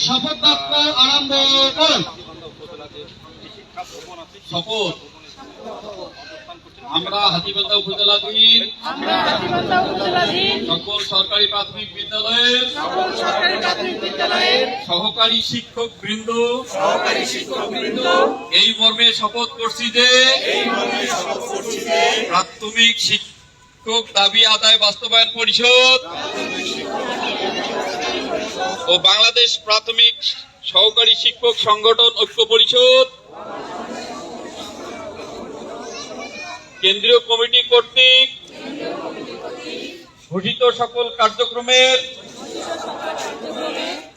শপথ বাক্য আরম্ভ করুন। শপথ। আমরা হাতীবান্ধা উপজেলাধীন সকল সরকারি প্রাথমিক বিদ্যালয়ের সহকারী শিক্ষক বৃন্দ এই মর্মে শপথ করছি যে প্রাথমিক শিক্ষক দাবি আদায় বাস্তবায়ন পরিষদ ও বাংলাদেশ প্রাথমিক সহকারী শিক্ষক সংগঠন ঐক্য পরিষদ কেন্দ্রীয় কমিটি কর্তৃক ঘোষিত সকল কার্যক্রমের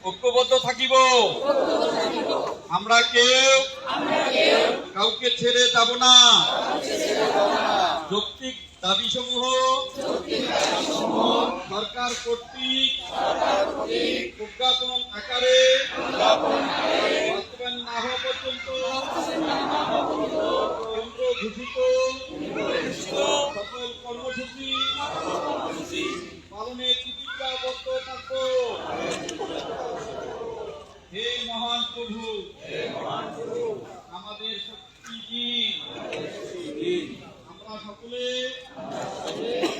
ঐক্যবদ্ধ থাকিব। আমরা কেউ কাউকে ছেড়ে যাব না। যৌক্তিক দাবিসমূহ সরকার কর্তৃক প্রজ্ঞাপন আকারে বাস্তবায়ন না হওয়া পর্যন্ত কেন্দ্র ঘোষিত সকল কর্মসূচি পালনে প্রতিজ্ঞাবদ্ধ থাকব। হে মহান প্রভু, আমাদের শক্তি দিন। আমরা সকলে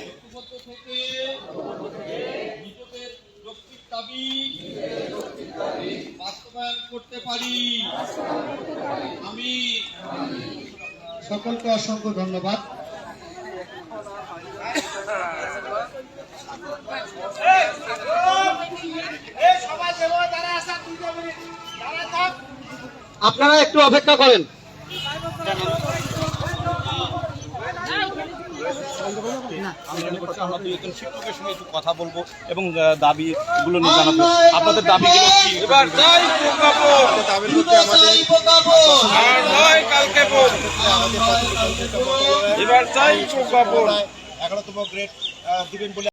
ঐক্যবদ্ধ থেকে নিজেদের যৌক্তিক দাবি বাস্তবায়ন করতে পারি। আমি সকলকে অসংখ্য ধন্যবাদ। আপনারা একটু অপেক্ষা করেন। আমরা দুইজন শিক্ষকের সঙ্গে একটু কথা বলবো এবং দাবিগুলো নিয়ে জানাবো। আপনাদের দাবিগুলো কি? এবার যাই প্রজ্ঞাপন, এবার যাই প্রজ্ঞাপন 11তম গ্রেড দিবেন বলে